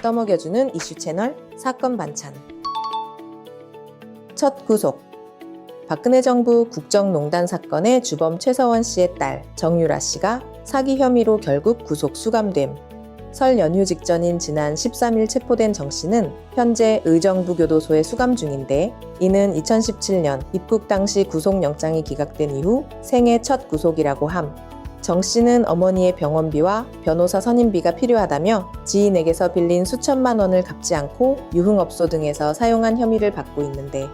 떠먹여주는 이슈 채널 사건 반찬. 첫 구속. 박근혜 정부 국정농단 사건의 주범 최서원 씨의 딸 정유라 씨가 사기 혐의로 결국 구속 수감됨. 설 연휴 직전인 지난 13일 체포된 정 씨는 현재 의정부 교도소에 수감 중인데, 이는 2017년 입국 당시 구속영장이 기각된 이후 생애 첫 구속이라고 함. 정 씨는 어머니의 병원비와 변호사 선임비가 필요하다며 지인에게서 빌린 수천만 원을 갚지 않고 유흥업소 등에서 사용한 혐의를 받고 있는데,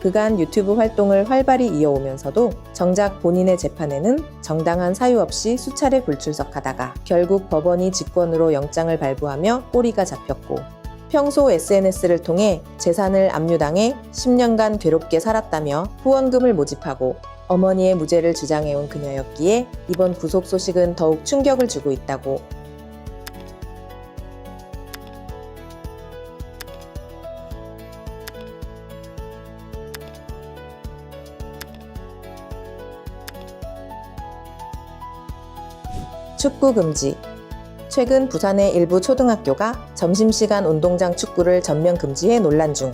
그간 유튜브 활동을 활발히 이어오면서도 정작 본인의 재판에는 정당한 사유 없이 수차례 불출석하다가 결국 법원이 직권으로 영장을 발부하며 꼬리가 잡혔고, 평소 SNS를 통해 재산을 압류당해 10년간 괴롭게 살았다며 후원금을 모집하고 어머니의 무죄를 주장해온 그녀였기에 이번 구속 소식은 더욱 충격을 주고 있다고. 축구 금지. 최근 부산의 일부 초등학교가 점심시간 운동장 축구를 전면 금지해 논란 중.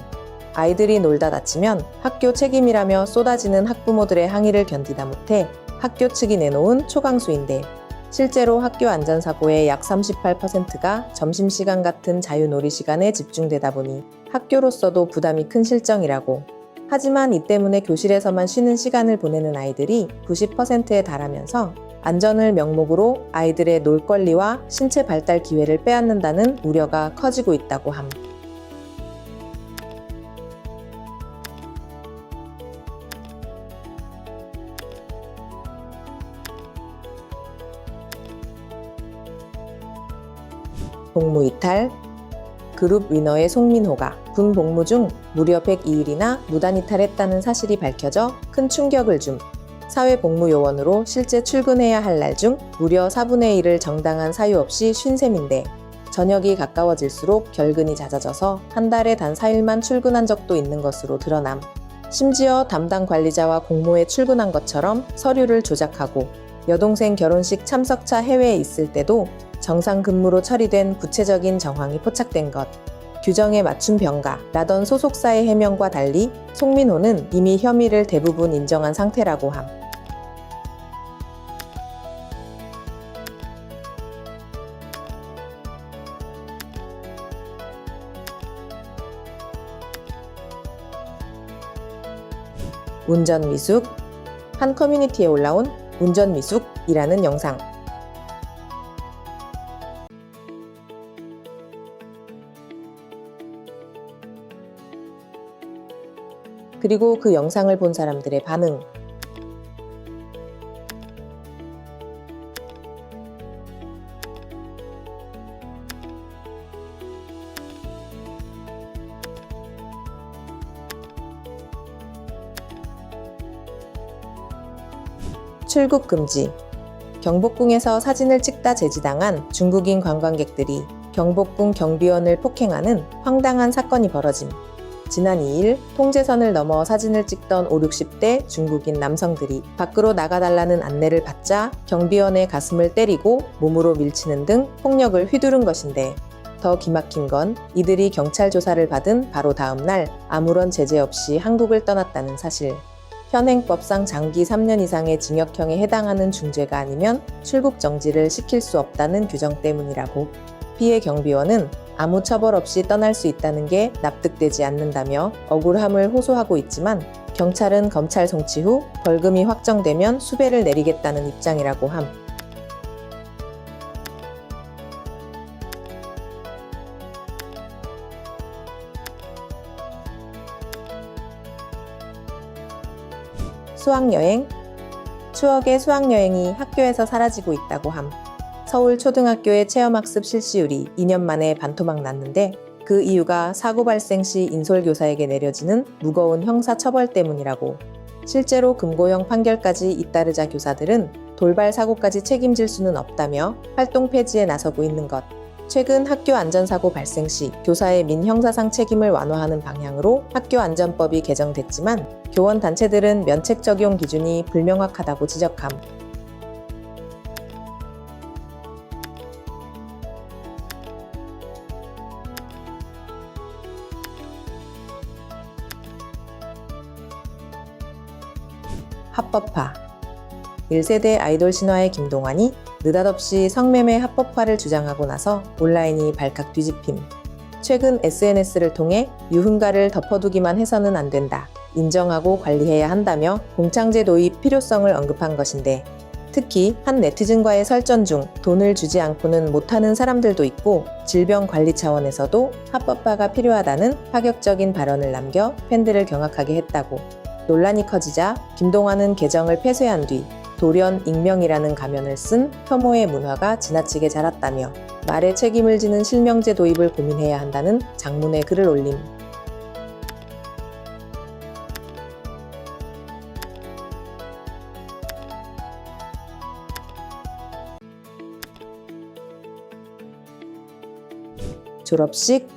아이들이 놀다 다치면 학교 책임이라며 쏟아지는 학부모들의 항의를 견디다 못해 학교 측이 내놓은 초강수인데, 실제로 학교 안전사고의 약 38%가 점심시간 같은 자유놀이 시간에 집중되다 보니 학교로서도 부담이 큰 실정이라고. 하지만 이 때문에 교실에서만 쉬는 시간을 보내는 아이들이 90%에 달하면서 안전을 명목으로 아이들의 놀 권리와 신체 발달 기회를 빼앗는다는 우려가 커지고 있다고 함. 복무 이탈. 그룹 위너의 송민호가 군 복무 중 무려 102일이나 무단 이탈했다는 사실이 밝혀져 큰 충격을 줌. 사회복무요원으로 실제 출근해야 할 날 중 무려 4분의 1을 정당한 사유 없이 쉰 셈인데, 저녁이 가까워질수록 결근이 잦아져서 한 달에 단 4일만 출근한 적도 있는 것으로 드러남. 심지어 담당 관리자와 공모에 출근한 것처럼 서류를 조작하고, 여동생 결혼식 참석차 해외에 있을 때도 정상 근무로 처리된 구체적인 정황이 포착된 것. 규정에 맞춘 병가라던 소속사의 해명과 달리 송민호는 이미 혐의를 대부분 인정한 상태라고 함. 운전 미숙. 한 커뮤니티에 올라온 운전 미숙이라는 영상. 그리고 그 영상을 본 사람들의 반응. 출국 금지. 경복궁에서 사진을 찍다 제지당한 중국인 관광객들이 경복궁 경비원을 폭행하는 황당한 사건이 벌어짐. 지난 2일 통제선을 넘어 사진을 찍던 5, 60대 중국인 남성들이 밖으로 나가달라는 안내를 받자 경비원의 가슴을 때리고 몸으로 밀치는 등 폭력을 휘두른 것인데, 더 기막힌 건 이들이 경찰 조사를 받은 바로 다음 날 아무런 제재 없이 한국을 떠났다는 사실. 현행법상 장기 3년 이상의 징역형에 해당하는 중죄가 아니면 출국 정지를 시킬 수 없다는 규정 때문이라고. 피해 경비원은 아무 처벌 없이 떠날 수 있다는 게 납득되지 않는다며 억울함을 호소하고 있지만, 경찰은 검찰 송치 후 벌금이 확정되면 수배를 내리겠다는 입장이라고 함. 수학여행. 추억의 수학여행이 학교에서 사라지고 있다고 함. 서울 초등학교의 체험학습 실시율이 2년 만에 반토막 났는데, 그 이유가 사고 발생 시 인솔교사에게 내려지는 무거운 형사처벌 때문이라고. 실제로 금고형 판결까지 잇따르자 교사들은 돌발 사고까지 책임질 수는 없다며 활동 폐지에 나서고 있는 것. 최근 학교 안전사고 발생 시 교사의 민형사상 책임을 완화하는 방향으로 학교안전법이 개정됐지만, 교원 단체들은 면책 적용 기준이 불명확하다고 지적함. 합법화. 1세대 아이돌 신화의 김동완이 느닷없이 성매매 합법화를 주장하고 나서 온라인이 발칵 뒤집힘. 최근 SNS를 통해 유흥가를 덮어두기만 해서는 안 된다, 인정하고 관리해야 한다며 공창제 도입 필요성을 언급한 것인데, 특히 한 네티즌과의 설전 중 돈을 주지 않고는 못하는 사람들도 있고 질병 관리 차원에서도 합법화가 필요하다는 파격적인 발언을 남겨 팬들을 경악하게 했다고. 논란이 커지자 김동완은 계정을 폐쇄한 뒤 돌연 익명이라는 가면을 쓴 혐오의 문화가 지나치게 자랐다며 말에 책임을 지는 실명제 도입을 고민해야 한다는 장문의 글을 올림. 졸업식?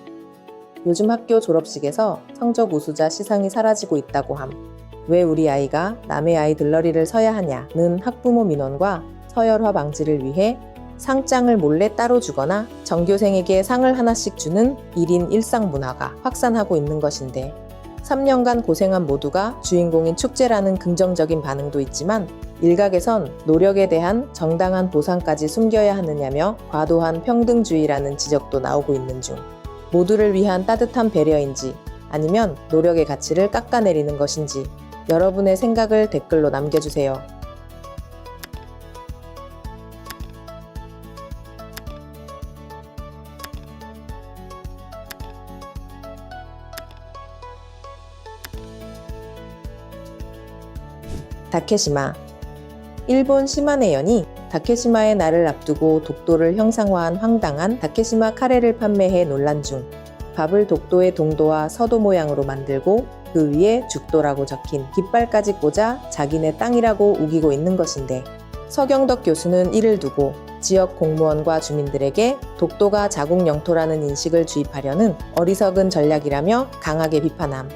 요즘 학교 졸업식에서 성적 우수자 시상이 사라지고 있다고 함. 왜 우리 아이가 남의 아이 들러리를 서야 하냐는 학부모 민원과 서열화 방지를 위해 상장을 몰래 따로 주거나 전교생에게 상을 하나씩 주는 1인 1상 문화가 확산하고 있는 것인데, 3년간 고생한 모두가 주인공인 축제라는 긍정적인 반응도 있지만 일각에선 노력에 대한 정당한 보상까지 숨겨야 하느냐며 과도한 평등주의라는 지적도 나오고 있는 중, 모두를 위한 따뜻한 배려인지 아니면 노력의 가치를 깎아내리는 것인지 여러분의 생각을 댓글로 남겨주세요. 다케시마. 일본 시마네 현이 다케시마의 날을 앞두고 독도를 형상화한 황당한 다케시마 카레를 판매해 논란 중, 밥을 독도의 동도와 서도 모양으로 만들고 그 위에 죽도라고 적힌 깃발까지 꽂아 자기네 땅이라고 우기고 있는 것인데, 서경덕 교수는 이를 두고 지역 공무원과 주민들에게 독도가 자국 영토라는 인식을 주입하려는 어리석은 전략이라며 강하게 비판함.